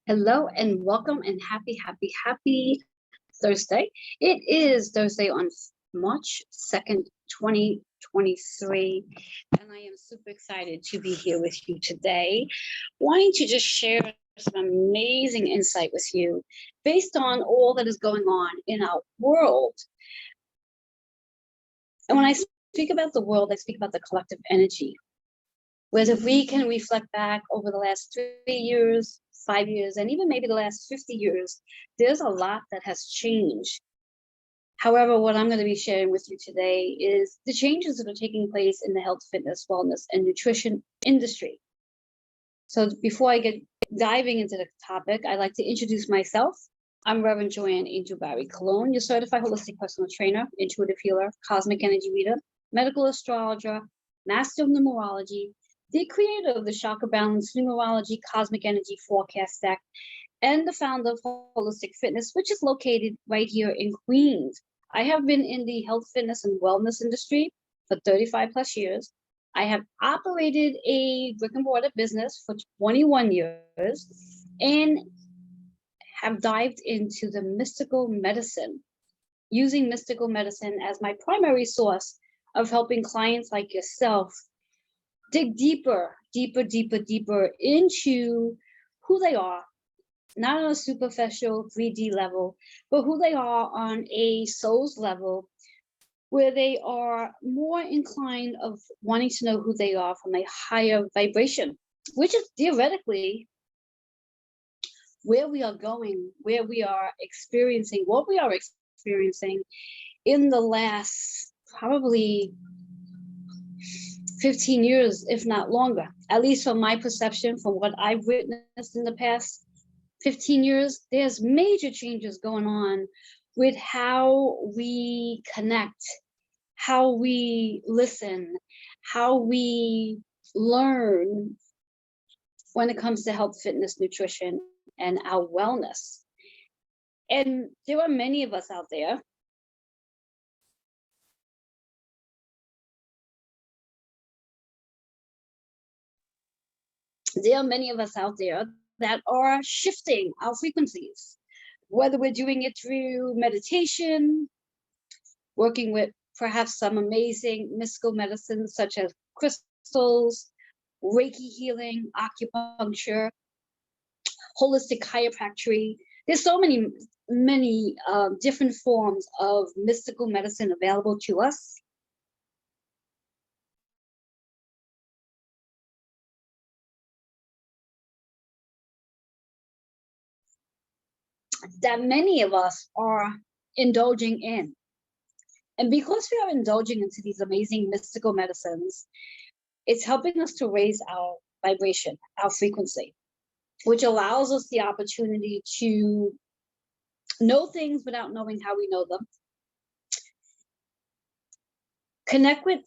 Hello and welcome and happy Thursday. It is Thursday on March 2nd, 2023, and I am super excited to be here with you today. Wanting to just share some amazing insight with you based on all that is going on in our world. And when I speak about the world, I speak about the collective energy. Whereas if we can reflect back over the last 3 years, 5 years, and even maybe the last 50 years, there's a lot that has changed. However, what I'm going to be sharing with you today is the changes that are taking place in the health, fitness, wellness, and nutrition industry. So before I get diving into the topic, I'd like to introduce myself. I'm Reverend Joanne Angel Barry Cologne, your certified holistic personal trainer, intuitive healer, cosmic energy reader, medical astrologer, master of numerology, the creator of the Chakra Balance Numerology Cosmic Energy Forecast Deck, and the founder of Holistic Fitness, which is located right here in Queens. I have been in the health, fitness, and wellness industry for 35 plus years. I have operated a brick and mortar business for 21 years and have dived into the mystical medicine, using mystical medicine as my primary source of helping clients like yourself dig deeper into who they are, not on a superficial 3D level, but who they are on a soul's level, where they are more inclined of wanting to know who they are from a higher vibration, which is theoretically where we are going, where we are experiencing, what we are experiencing in the last probably 15 years, if not longer, at least from my perception, from what I've witnessed in the past 15 years, there's major changes going on with how we connect, how we listen, how we learn when it comes to health, fitness, nutrition, and our wellness. And there are many of us out there that are shifting our frequencies, whether we're doing it through meditation, working with perhaps some amazing mystical medicines such as crystals, Reiki healing, acupuncture, holistic chiropractic. There's so many different forms of mystical medicine available to us. That many of us are indulging in. And because we are indulging into these amazing mystical medicines, it's helping us to raise our vibration, our frequency, which allows us the opportunity to know things without knowing how we know them, connect with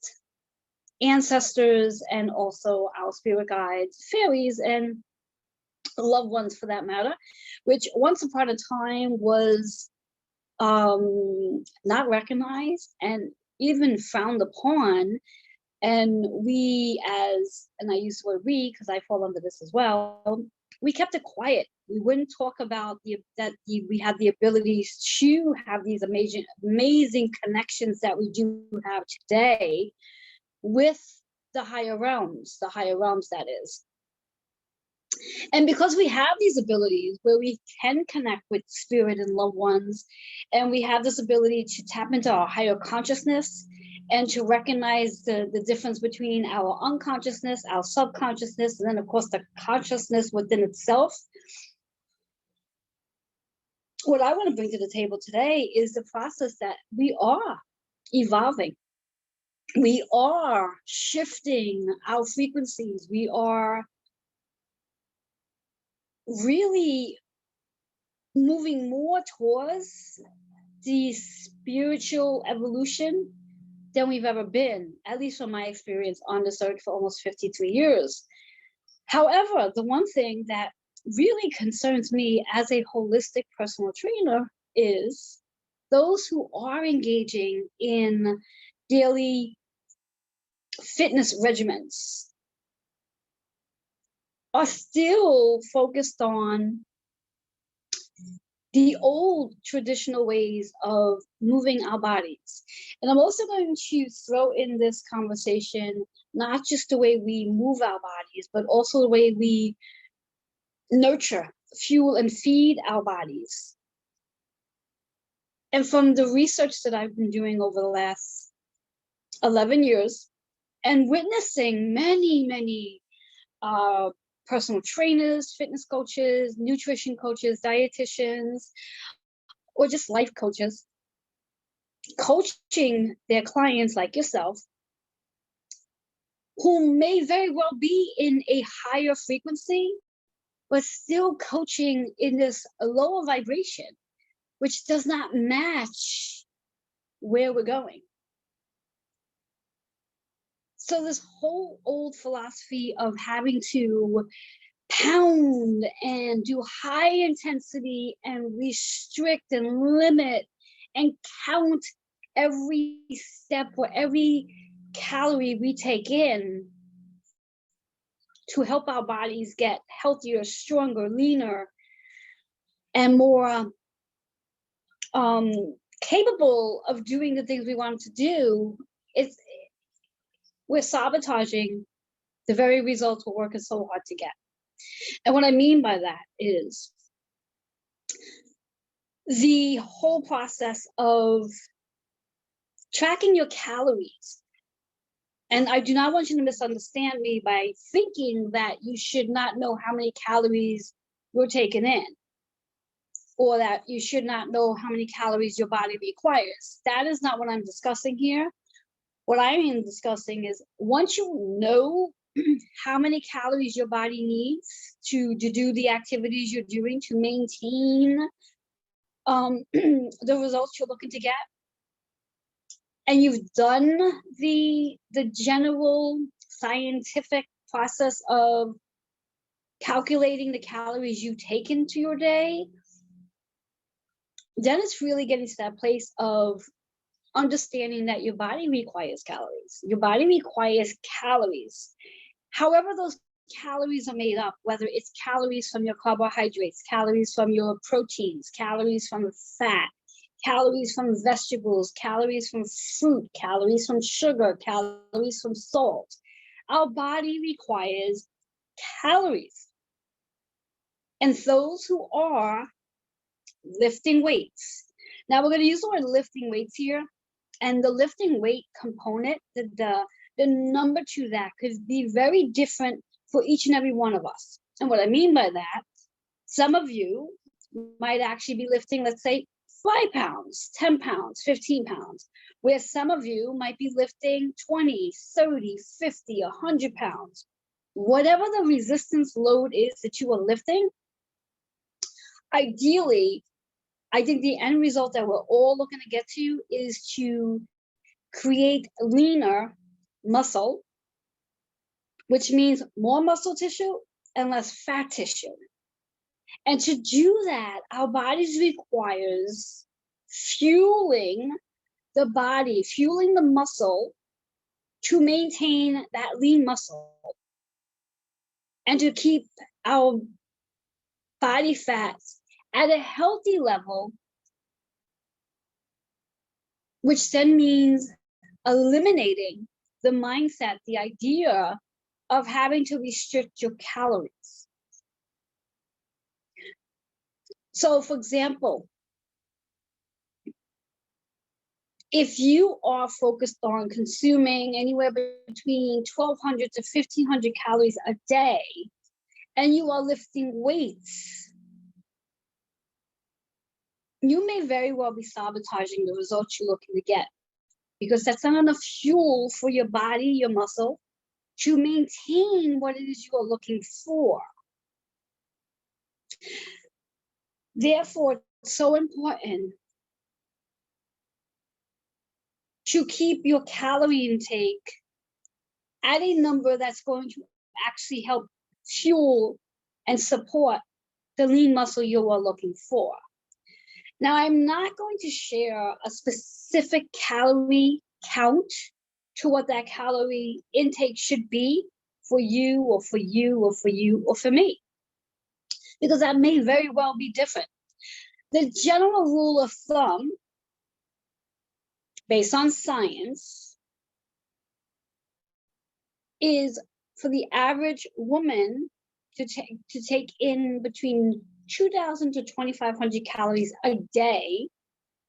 ancestors and also our spirit guides, fairies, and loved ones for that matter, which once upon a time was not recognized and even frowned upon. And we and I use the word we because I fall under this as well, we kept it quiet. We wouldn't talk about we had the abilities to have these amazing connections that we do have today with the higher realms that is. And because we have these abilities where we can connect with spirit and loved ones, and we have this ability to tap into our higher consciousness and to recognize the difference between our unconsciousness, our subconsciousness, and then of course the consciousness within itself. What I want to bring to the table today is the process that we are evolving. We are shifting our frequencies. We are really moving more towards the spiritual evolution than we've ever been, at least from my experience on this earth for almost 53 years. However, the one thing that really concerns me as a holistic personal trainer is those who are engaging in daily fitness regimens are still focused on the old traditional ways of moving our bodies. And I'm also going to throw in this conversation, not just the way we move our bodies, but also the way we nurture, fuel, and feed our bodies. And from the research that I've been doing over the last 11 years and witnessing many personal trainers, fitness coaches, nutrition coaches, dietitians, or just life coaches, coaching their clients like yourself, who may very well be in a higher frequency, but still coaching in this lower vibration, which does not match where we're going. So this whole old philosophy of having to pound and do high intensity and restrict and limit and count every step or every calorie we take in to help our bodies get healthier, stronger, leaner, and more capable of doing the things we want to do, we're sabotaging the very results we're working so hard to get. And what I mean by that is the whole process of tracking your calories. And I do not want you to misunderstand me by thinking that you should not know how many calories you're taking in, or that you should not know how many calories your body requires. That is not what I'm discussing here. What I am discussing is, once you know how many calories your body needs to do the activities you're doing to maintain the results you're looking to get, and you've done the general scientific process of calculating the calories you take into your day, then it's really getting to that place of understanding that your body requires calories. Your body requires calories. However those calories are made up, whether it's calories from your carbohydrates, calories from your proteins, calories from fat, calories from vegetables, calories from fruit, calories from sugar, calories from salt. Our body requires calories. And those who are lifting weights. Now we're going to use the word lifting weights here. And the lifting weight component, the number to that could be very different for each and every one of us. And what I mean by that, some of you might actually be lifting, let's say, 5 pounds, 10 pounds, 15 pounds, where some of you might be lifting 20, 30, 50, 100 pounds. Whatever the resistance load is that you are lifting, ideally, I think the end result that we're all looking to get to is to create leaner muscle, which means more muscle tissue and less fat tissue. And to do that, our bodies requires fueling the body, fueling the muscle to maintain that lean muscle and to keep our body fats at a healthy level, which then means eliminating the mindset, the idea of having to restrict your calories. So, for example, if you are focused on consuming anywhere between 1,200 to 1,500 calories a day, and you are lifting weights, you may very well be sabotaging the results you're looking to get, because that's not enough fuel for your body, your muscle, to maintain what it is you are looking for. Therefore, it's so important to keep your calorie intake at a number that's going to actually help fuel and support the lean muscle you are looking for. Now, I'm not going to share a specific calorie count to what that calorie intake should be for you or for you or for you or for me, because that may very well be different. The general rule of thumb, based on science, is for the average woman to take in between 2,000 to 2,500 calories a day,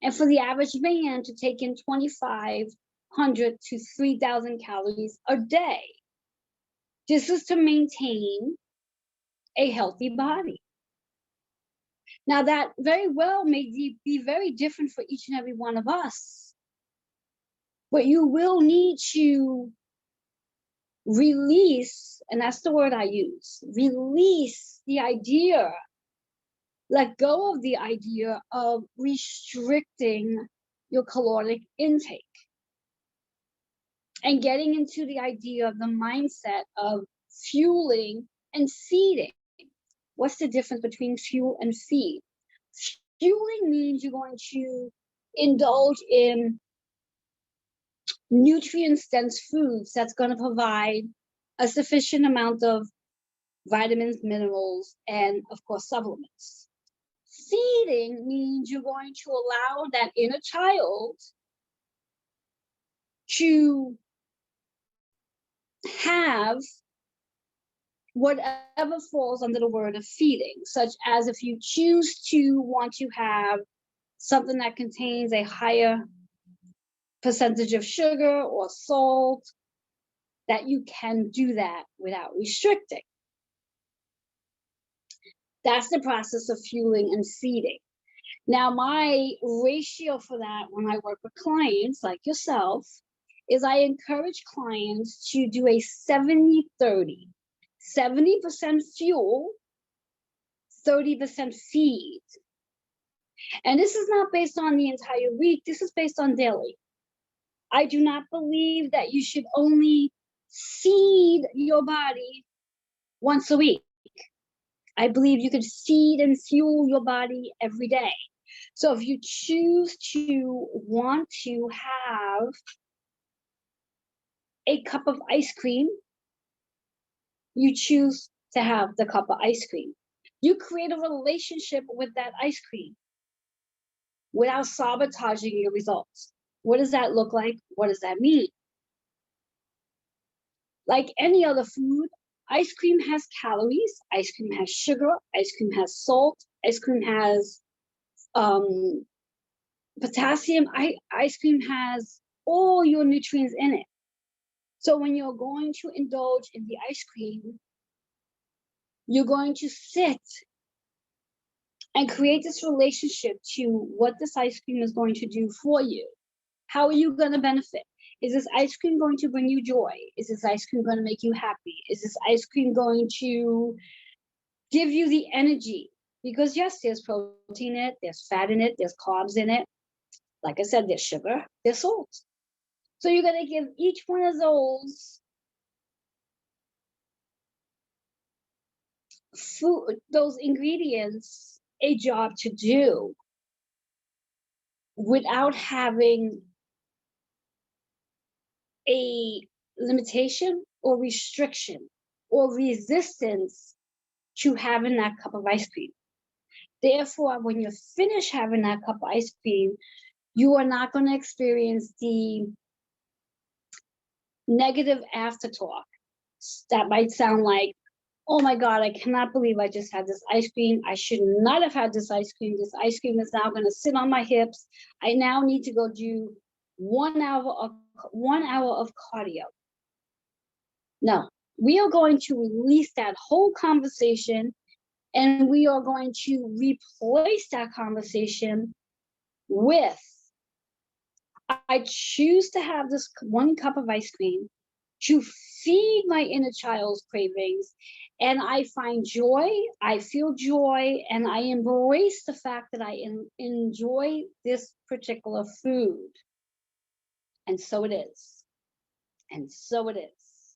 and for the average man to take in 2,500 to 3,000 calories a day. This is to maintain a healthy body. Now, that very well may be very different for each and every one of us, but you will need to release, and that's the word I use, release the idea, let go of the idea of restricting your caloric intake and getting into the idea of the mindset of fueling and feeding. What's the difference between fuel and feed? Fueling means you're going to indulge in nutrient-dense foods that's going to provide a sufficient amount of vitamins, minerals, and of course, supplements. Feeding means you're going to allow that inner child to have whatever falls under the word of feeding, such as if you choose to want to have something that contains a higher percentage of sugar or salt, that you can do that without restricting. That's the process of fueling and feeding. Now, my ratio for that when I work with clients like yourself is I encourage clients to do a 70-30. 70% fuel, 30% feed. And this is not based on the entire week. This is based on daily. I do not believe that you should only feed your body once a week. I believe you could feed and fuel your body every day. So if you choose to want to have a cup of ice cream, you choose to have the cup of ice cream. You create a relationship with that ice cream without sabotaging your results. What does that look like? What does that mean? Like any other food, ice cream has calories, ice cream has sugar, ice cream has salt, ice cream has potassium, ice cream has all your nutrients in it. So when you're going to indulge in the ice cream, you're going to sit and create this relationship to what this ice cream is going to do for you. How are you going to benefit? Is this ice cream going to bring you joy? Is this ice cream going to make you happy? Is this ice cream going to give you the energy? Because yes, there's protein in it, there's fat in it, there's carbs in it. Like I said, there's sugar, there's salt. So you're going to give each one of those food, those ingredients, a job to do without having a limitation or restriction or resistance to having that cup of ice cream. Therefore, when you're finished having that cup of ice cream, you are not going to experience the negative aftertalk. That might sound like, oh my God, I cannot believe I just had this ice cream. I should not have had this ice cream. This ice cream is now going to sit on my hips. I now need to go do 1 hour of cardio. No, we are going to release that whole conversation, and we are going to replace that conversation with, I choose to have this 1 cup of ice cream to feed my inner child's cravings, and I find joy, I feel joy, and I embrace the fact that I enjoy this particular food. And so it is. And so it is.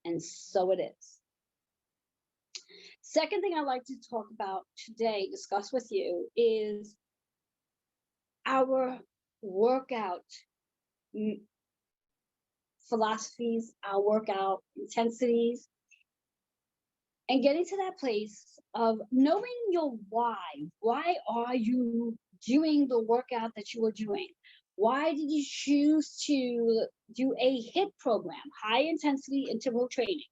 And so it is. Second thing I'd like to talk about today, discuss with you, is our workout philosophies, our workout intensities. and getting to that place of knowing your why. Why are you doing the workout that you are doing? Why did you choose to do a HIIT program, high intensity interval training?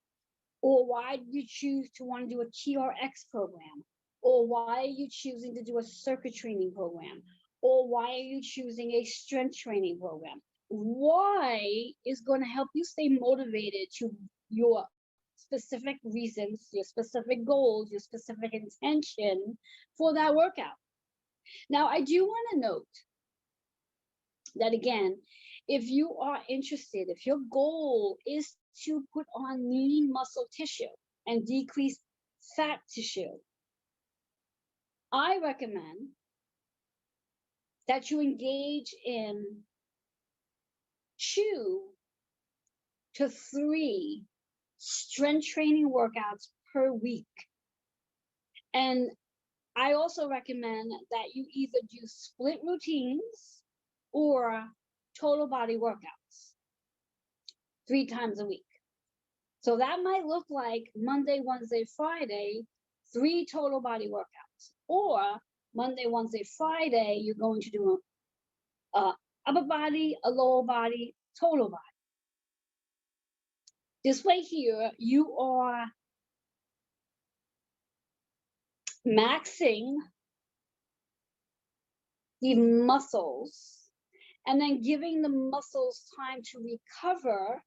Or why did you choose to want to do a TRX program? Or why are you choosing to do a circuit training program? Or why are you choosing a strength training program? Why is going to help you stay motivated to your specific reasons, your specific goals, your specific intention for that workout. Now, I do want to note that again, if you are interested, if your goal is to put on lean muscle tissue and decrease fat tissue, I recommend that you engage in 2 to 3 strength training workouts per week. And I also recommend that you either do split routines or total body workouts 3 times a week. So that might look like Monday, Wednesday, Friday, 3 total body workouts. Or Monday, Wednesday, Friday, you're going to do a upper body, a lower body, total body. This way here, you are maxing the muscles and then giving the muscles time to recover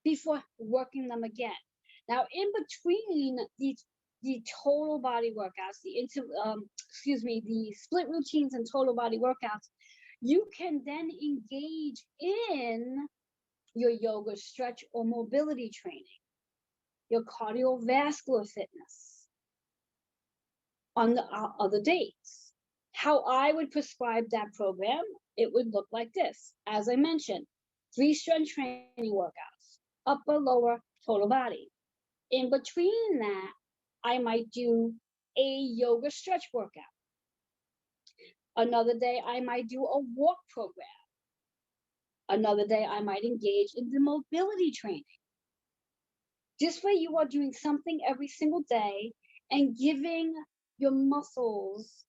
before working them again. Now, in between the total body workouts, the split routines and total body workouts, you can then engage in your yoga, stretch, or mobility training, your cardiovascular fitness on the other days. How I would prescribe that program, it would look like this. As I mentioned, 3 strength training workouts, upper, lower, total body. In between that, I might do a yoga stretch workout. Another day, I might do a walk program. Another day, I might engage in the mobility training. This way, you are doing something every single day and giving your muscles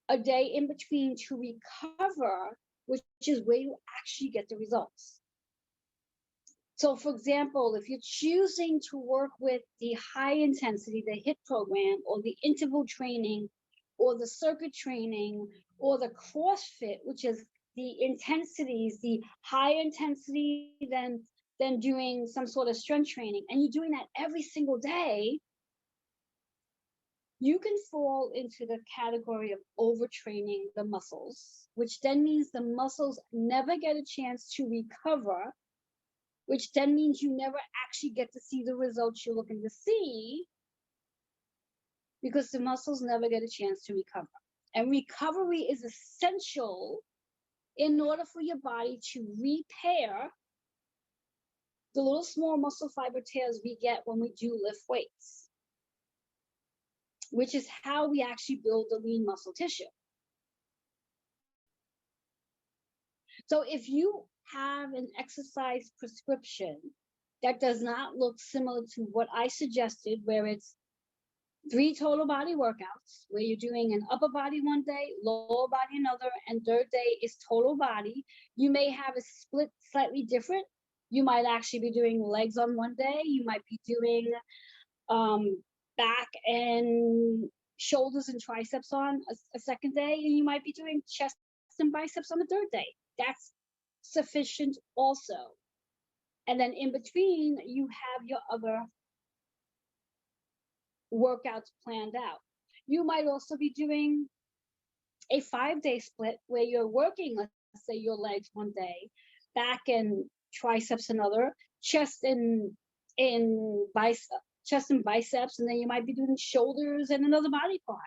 a day in between to recover, which is where you actually get the results. So for example, if you're choosing to work with the high intensity, the HIIT program, or the interval training, or the circuit training, or the CrossFit, which is the intensities, the high intensity, then doing some sort of strength training, and you're doing that every single day, you can fall into the category of overtraining the muscles, which then means the muscles never get a chance to recover, which then means you never actually get to see the results you're looking to see because the muscles never get a chance to recover. And recovery is essential in order for your body to repair the little small muscle fiber tears we get when we do lift weights, which is how we actually build the lean muscle tissue. So if you have an exercise prescription that does not look similar to what I suggested, where it's 3 total body workouts, where you're doing an upper body one day, lower body another, and third day is total body, you may have a split slightly different. You might actually be doing legs on one day. You might be doing back and shoulders and triceps on a second day, and you might be doing chest and biceps on the third day. That's sufficient also. And then in between, you have your other workouts planned out. You might also be doing a 5-day split where you're working, let's say, your legs one day, back and triceps another, chest and biceps, and then you might be doing shoulders and another body part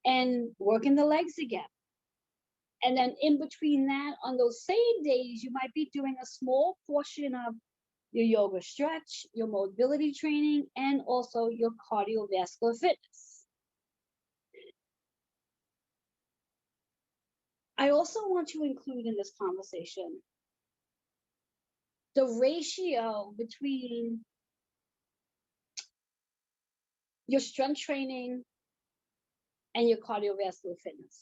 and working the legs again. And then in between that, on those same days, you might be doing a small portion of your yoga stretch, your mobility training, and also your cardiovascular fitness. I also want to include in this conversation the ratio between your strength training, and your cardiovascular fitness.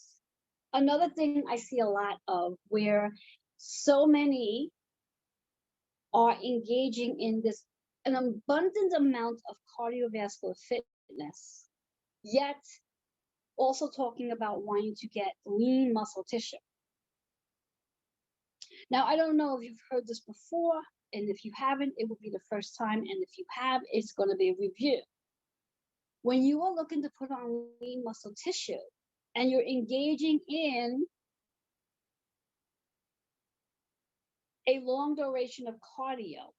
Another thing I see a lot of where so many are engaging in this an abundant amount of cardiovascular fitness, yet also talking about wanting to get lean muscle tissue. Now, I don't know if you've heard this before, and if you haven't, it will be the first time, and if you have, it's going to be a review. When you are looking to put on lean muscle tissue and you're engaging in a long duration of cardio,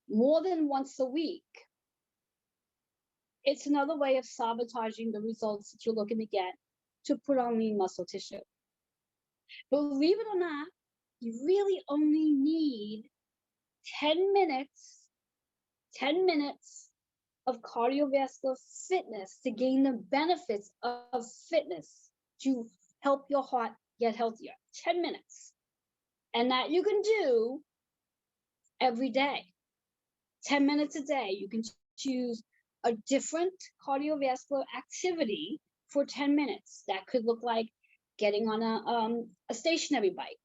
more than once a week, it's another way of sabotaging the results that you're looking to get to put on lean muscle tissue. Believe it or not, you really only need 10 minutes of cardiovascular fitness to gain the benefits of fitness to help your heart get healthier. 10 minutes. And that you can do every day. 10 minutes a day. You can choose a different cardiovascular activity for 10 minutes. That could look like getting on a stationary bike,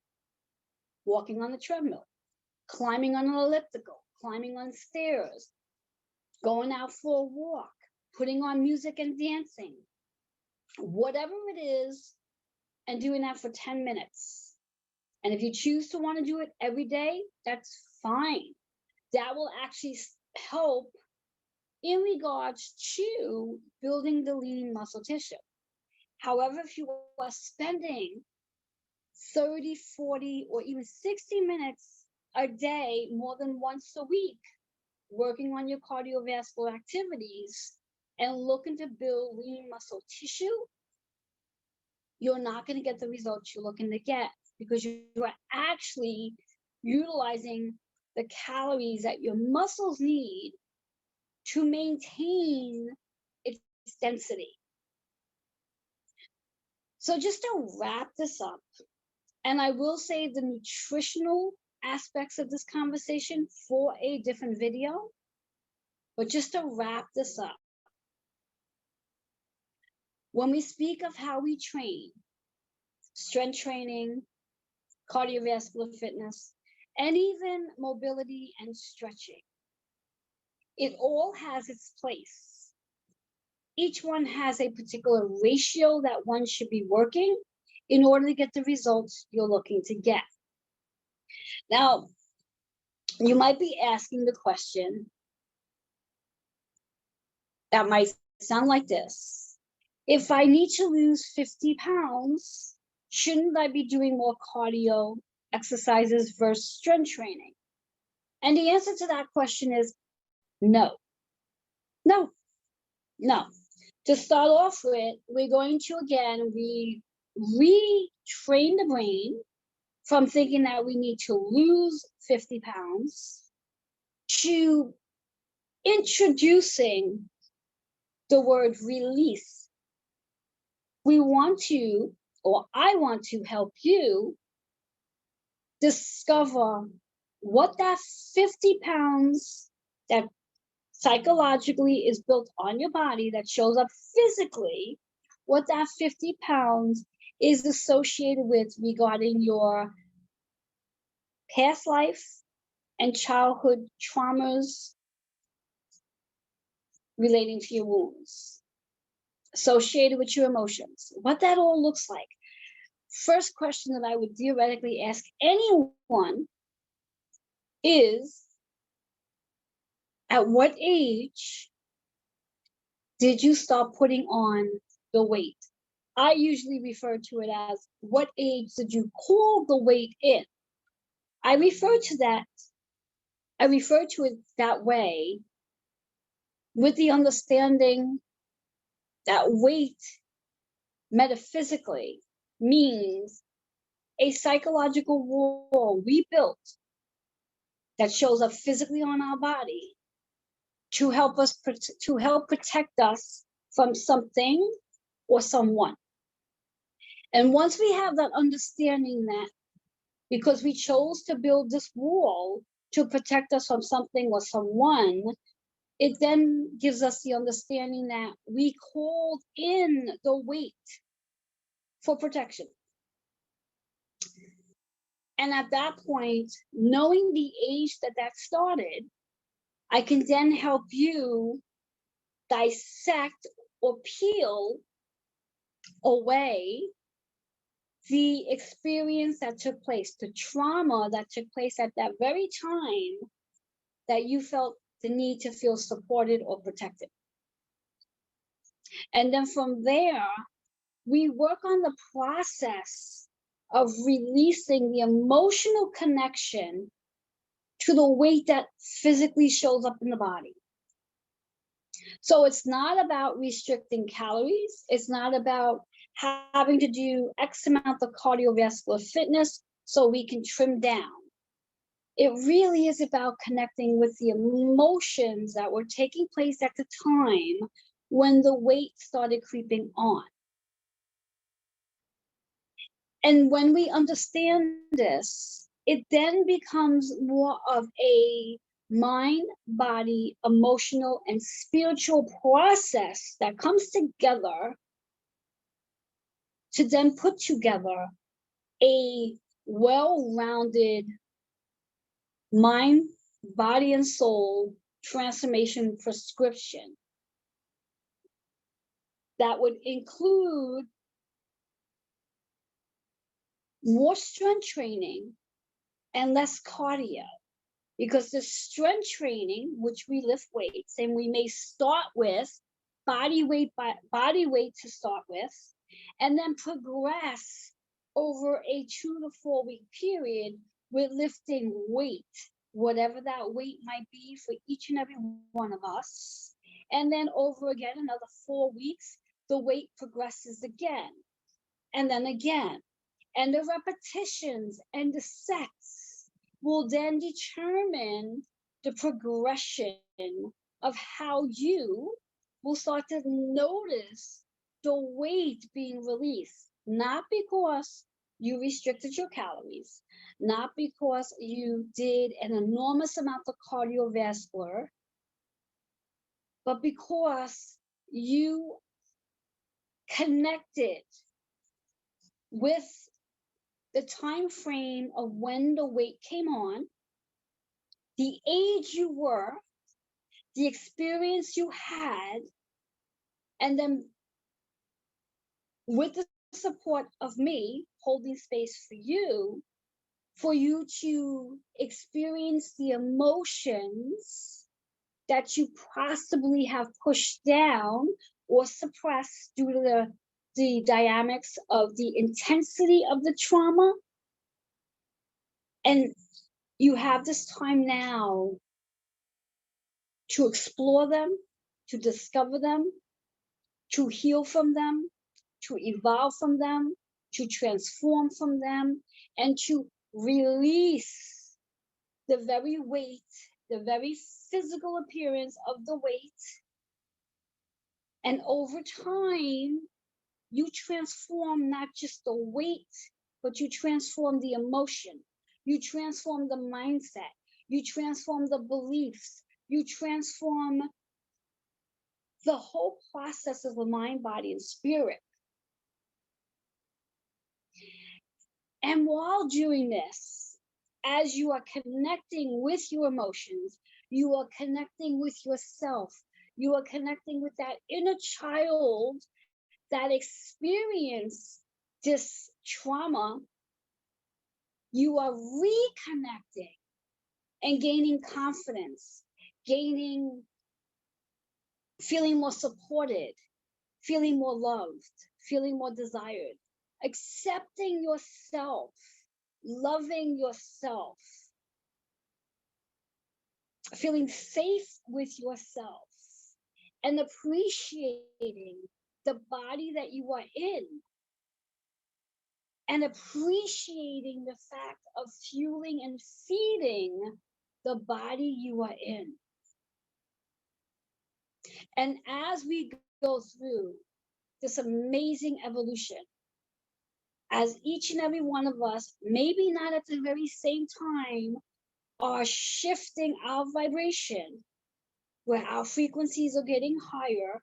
walking on the treadmill, climbing on an elliptical, climbing on stairs, going out for a walk, putting on music and dancing, whatever it is, and doing that for 10 minutes. And if you choose to want to do it every day, that's fine. That will actually help in regards to building the lean muscle tissue. However, if you are spending 30, 40, or even 60 minutes a day, more than once a week, working on your cardiovascular activities and looking to build lean muscle tissue, you're not going to get the results you're looking to get because you are actually utilizing the calories that your muscles need to maintain its density. So just to wrap this up, and I will save the nutritional aspects of this conversation for a different video, but just to wrap this up, when we speak of how we train, strength training, cardiovascular fitness, and even mobility and stretching, it all has its place. Each one has a particular ratio that one should be working in order to get the results you're looking to get. Now, you might be asking the question that might sound like this. If I need to lose 50 pounds, shouldn't I be doing more cardio exercises versus strength training? And the answer to that question is no. No. No. To start off with, we're going to again retrain the brain from thinking that we need to lose 50 pounds to introducing the word release. We want to, or I want to help you discover what that 50 pounds that psychologically is built on your body that shows up physically, what that 50 pounds is associated with regarding your past life and childhood traumas relating to your wounds, associated with your emotions, what that all looks like. First question that I would theoretically ask anyone is, at what age did you start putting on the weight? I usually refer to it as, what age did you call the weight in? I refer to it that way with the understanding that weight metaphysically means a psychological wall we built that shows up physically on our body to help protect us from something or someone. And once we have that understanding that because we chose to build this wall to protect us from something or someone, it then gives us the understanding that we called in the weight for protection. And at that point, knowing the age that started, I can then help you dissect or peel away the experience that took place, the trauma that took place at that very time that you felt the need to feel supported or protected. And then from there, we work on the process of releasing the emotional connection to the weight that physically shows up in the body. So it's not about restricting calories. It's not about having to do X amount of cardiovascular fitness so we can trim down. It really is about connecting with the emotions that were taking place at the time when the weight started creeping on. And when we understand this, it then becomes more of a mind, body, emotional, and spiritual process that comes together to then put together a well-rounded mind, body, and soul transformation prescription that would include more strength training and less cardio. Because the strength training, which we lift weights, and we may start with body weight to start with, and then progress over a 2 to 4 week period with lifting weight, whatever that weight might be for each and every one of us. And then over again, another 4 weeks, the weight progresses again, and then again. And the repetitions and the sets will then determine the progression of how you will start to notice the weight being released, not because you restricted your calories, not because you did an enormous amount of cardiovascular, but because you connected with the time frame of when the weight came on, the age you were, the experience you had, and then with the support of me holding space for you to experience the emotions that you possibly have pushed down or suppressed due to the dynamics of the intensity of the trauma. And you have this time now to explore them, to discover them, to heal from them, to evolve from them, to transform from them, and to release the very weight, the very physical appearance of the weight. And over time, you transform not just the weight, but you transform the emotion, you transform the mindset, you transform the beliefs, you transform the whole process of the mind, body, and spirit. And while doing this, as you are connecting with your emotions, you are connecting with yourself, you are connecting with that inner child that experienced this trauma, you are reconnecting and gaining confidence, feeling more supported, feeling more loved, feeling more desired, accepting yourself, loving yourself, feeling safe with yourself, and appreciating the body that you are in, and appreciating the fact of fueling and feeding the body you are in. And as we go through this amazing evolution, as each and every one of us, maybe not at the very same time, are shifting our vibration, where our frequencies are getting higher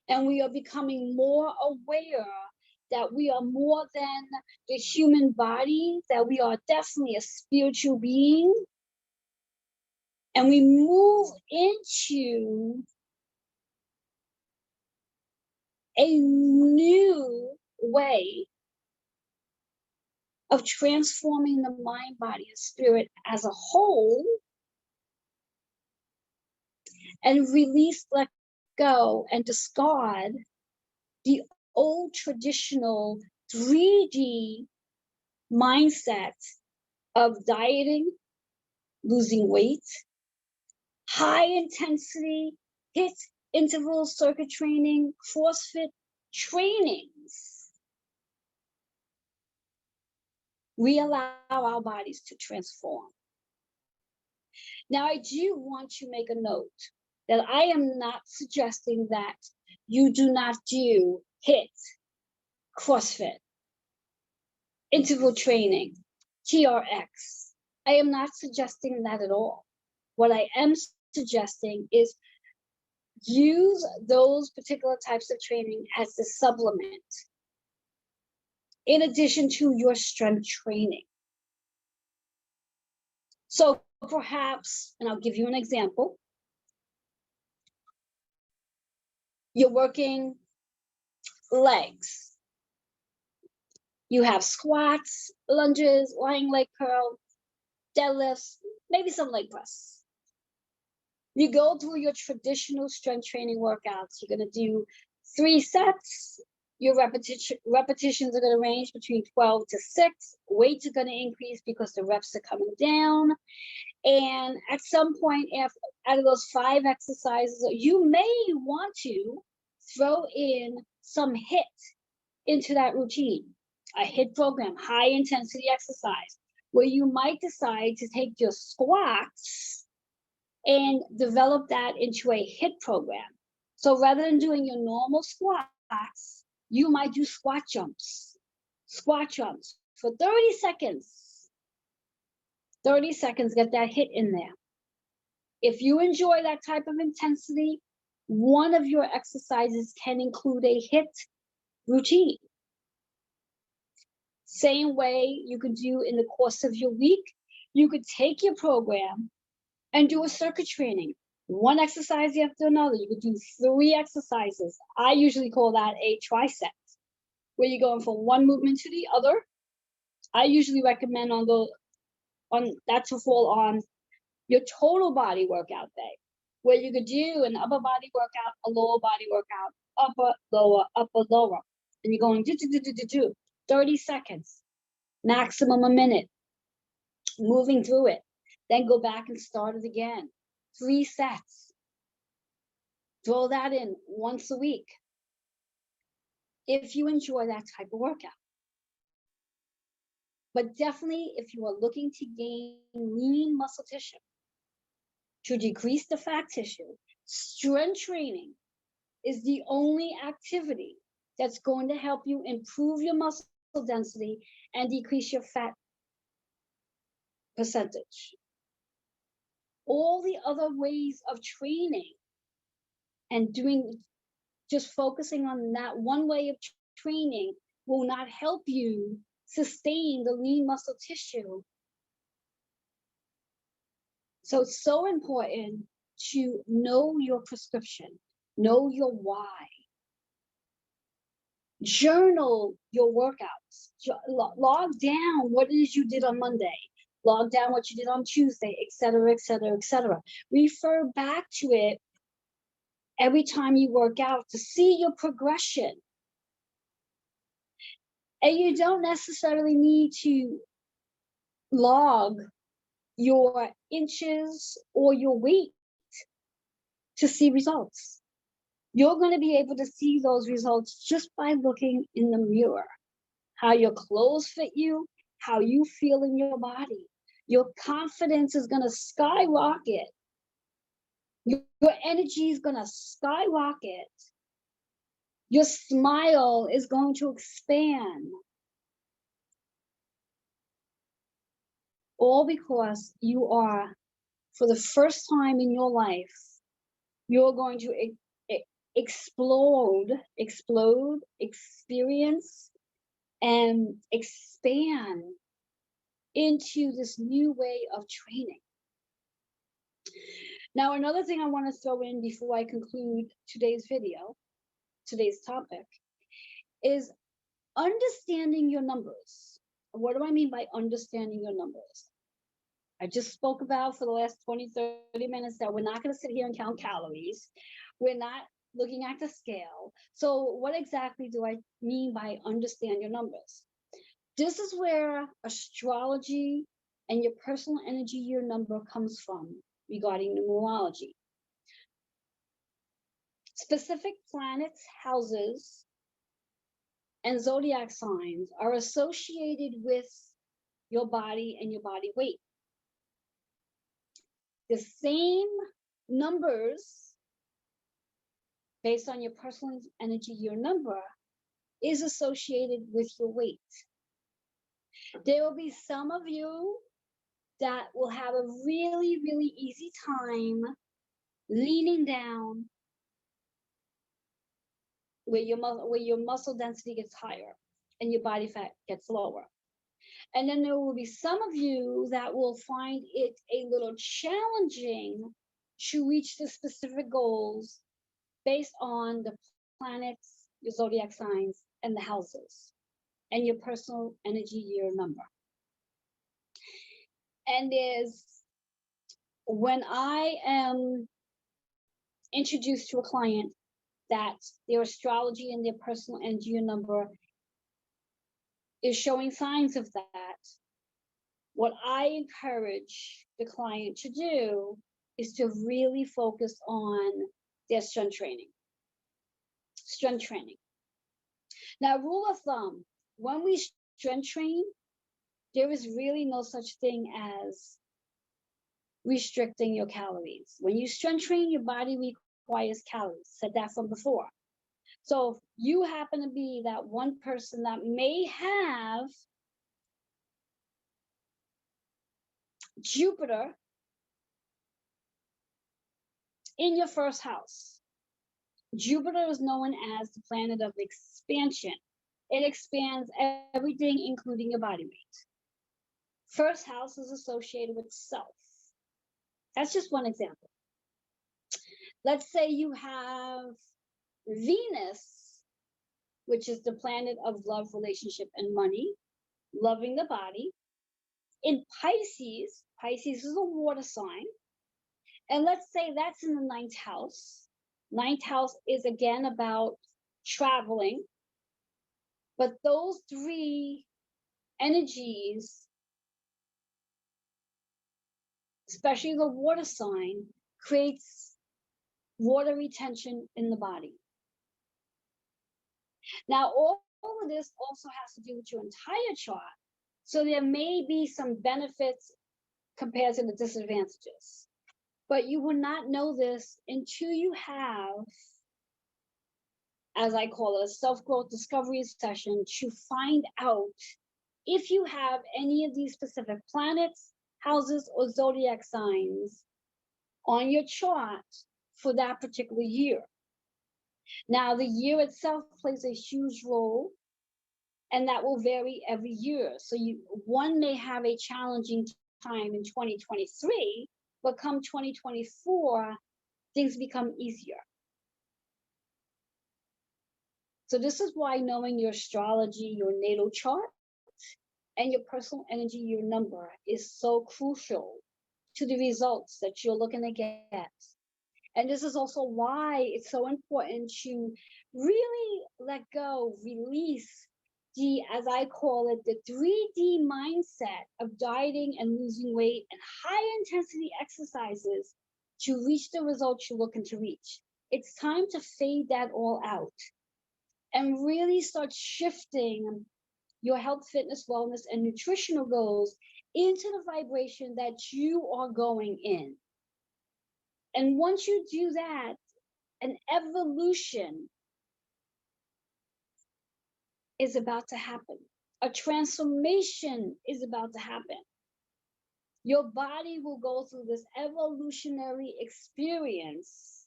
and we are becoming more aware that we are more than the human body, that we are definitely a spiritual being. And we move into a new way of transforming the mind, body, and spirit as a whole, and release, let go, and discard the old traditional 3D mindset of dieting, losing weight, high intensity HIIT interval circuit training, CrossFit trainings. We allow our bodies to transform. Now, I do want to make a note that I am not suggesting that you do not do HIIT, CrossFit, interval training, TRX. I am not suggesting that at all. What I am suggesting is use those particular types of training as a supplement in addition to your strength training. So perhaps, and I'll give you an example, you're working legs. You have squats, lunges, lying leg curl, deadlifts, maybe some leg press. You go through your traditional strength training workouts. You're going to do 3 sets. Your repetitions are going to range between 12 to 6. Weights are going to increase because the reps are coming down. And at some point, out of those 5 exercises, you may want to throw in some HIIT into that routine. A HIIT program, high intensity exercise, where you might decide to take your squats and develop that into a HIIT program. So rather than doing your normal squats, you might do squat jumps for 30 seconds. 30 seconds, get that HIIT in there. If you enjoy that type of intensity, one of your exercises can include a HIIT routine. Same way you could do in the course of your week, you could take your program and do a circuit training. One exercise after another. You could do 3 exercises. I usually call that a tricep, where you're going from one movement to the other. I usually recommend on that to fall on your total body workout day, where you could do an upper body workout, a lower body workout, upper, lower. And you're going 30 seconds, maximum a minute, moving through it. Then go back and start it again. 3 sets. Throw that in once a week if you enjoy that type of workout. But definitely, if you are looking to gain lean muscle tissue, to decrease the fat tissue, strength training is the only activity that's going to help you improve your muscle density and decrease your fat percentage. All the other ways of training and just focusing on that one way of training will not help you sustain the lean muscle tissue. So it's so important to know your prescription, know your why. Journal your workouts. Log down what it is you did on Monday. Log down what you did on Tuesday, etc., etc., etc. Refer back to it every time you work out to see your progression. And you don't necessarily need to log your inches or your weight to see results. You're going to be able to see those results just by looking in the mirror. How your clothes fit you, how you feel in your body. Your confidence is going to skyrocket. Your energy is going to skyrocket. Your smile is going to expand. All because you are for the first time in your life, you're going to explode, experience, and expand into this new way of training. Now, another thing I want to throw in before I conclude today's video, today's topic, is understanding your numbers. What do I mean by understanding your numbers? I just spoke about for the last 20, 30 minutes that we're not going to sit here and count calories. We're not looking at the scale. So what exactly do I mean by understand your numbers? This is where astrology and your personal energy year number comes from regarding numerology. Specific planets, houses, and zodiac signs are associated with your body and your body weight. The same numbers based on your personal energy year number is associated with your weight. There will be some of you that will have a really, really easy time leaning down where your muscle density gets higher and your body fat gets lower. And then there will be some of you that will find it a little challenging to reach the specific goals based on the planets, your zodiac signs, and the houses, and your personal energy year number. And when I am introduced to a client that their astrology and their personal energy year number is showing signs of that, what I encourage the client to do is to really focus on their strength training. Strength training. Now, rule of thumb, when we strength train, there is really no such thing as restricting your calories. When you strength train, your body requires calories. Said that from before. So if you happen to be that one person that may have Jupiter in your first house, Jupiter is known as the planet of expansion. It expands everything, including your body weight. First house is associated with self. That's just one example. Let's say you have Venus, which is the planet of love, relationship, and money, loving the body. In Pisces, Pisces is a water sign. And let's say that's in the 9th house. 9th house is again about traveling. But those three energies, especially the water sign, creates water retention in the body. Now, all of this also has to do with your entire chart. So there may be some benefits compared to the disadvantages. But you will not know this until you have, as I call it, a self-growth discovery session to find out if you have any of these specific planets, houses, or zodiac signs on your chart for that particular year. Now, the year itself plays a huge role, and that will vary every year. So one may have a challenging time in 2023, but come 2024, things become easier. So this is why knowing your astrology, your natal chart, and your personal energy, your number, is so crucial to the results that you're looking to get. And this is also why it's so important to really let go, release the, as I call it, the 3D mindset of dieting and losing weight and high intensity exercises to reach the results you're looking to reach. It's time to fade that all out and really start shifting your health, fitness, wellness, and nutritional goals into the vibration that you are going in. And once you do that, an evolution is about to happen. A transformation is about to happen. Your body will go through this evolutionary experience,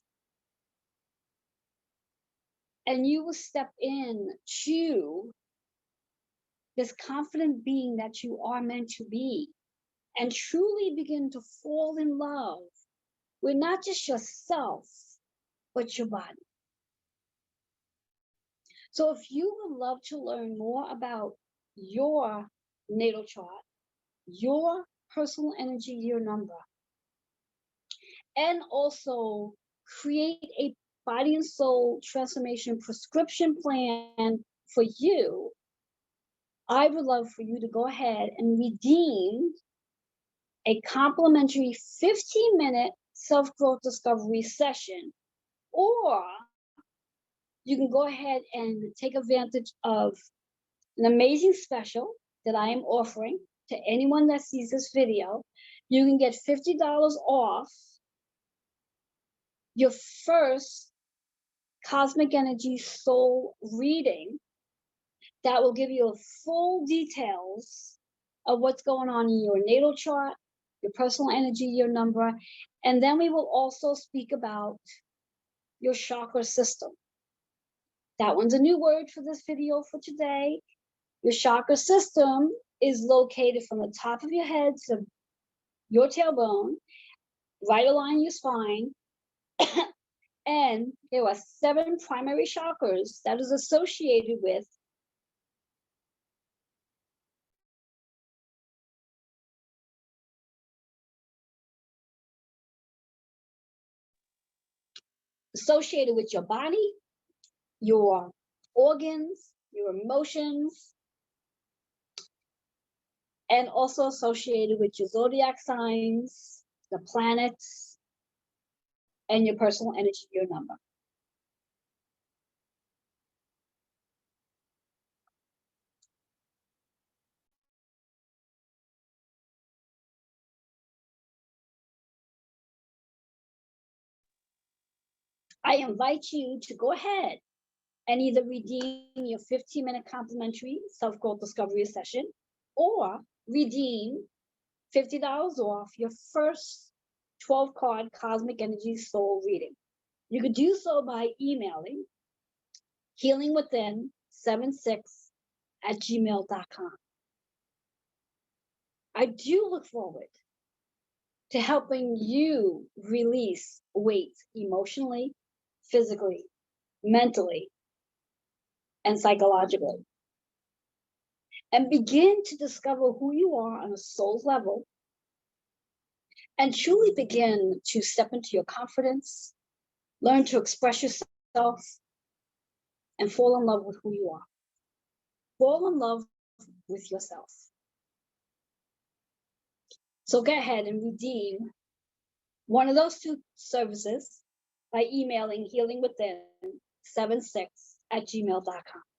and you will step in to this confident being that you are meant to be, and truly begin to fall in love with not just yourself, but your body. So if you would love to learn more about your natal chart, your personal energy year number, and also create a body and soul transformation prescription plan for you, I would love for you to go ahead and redeem a complimentary 15-minute self-growth discovery session, or you can go ahead and take advantage of an amazing special that I am offering to anyone that sees this video. You can get $50 off your first Cosmic Energy Soul reading that will give you full details of what's going on in your natal chart, your personal energy, your number, and then we will also speak about your chakra system. That one's a new word for this video for today. Your chakra system is located from the top of your head to your tailbone, right along your spine. And there are 7 primary chakras that is associated with your body, your organs, your emotions, and also associated with your zodiac signs, the planets, and your personal energy, your number. I invite you to go ahead and either redeem your 15-minute complimentary self-growth discovery session, or redeem $50 off your first 12-card Cosmic Energy Soul reading. You could do so by emailing healingwithin76@gmail.com. I do look forward to helping you release weight emotionally, physically, mentally, and psychologically, and begin to discover who you are on a soul level, and truly begin to step into your confidence, learn to express yourself, and fall in love with who you are. Fall in love with yourself. So go ahead and redeem one of those 2 services by emailing healingwithin76@gmail.com.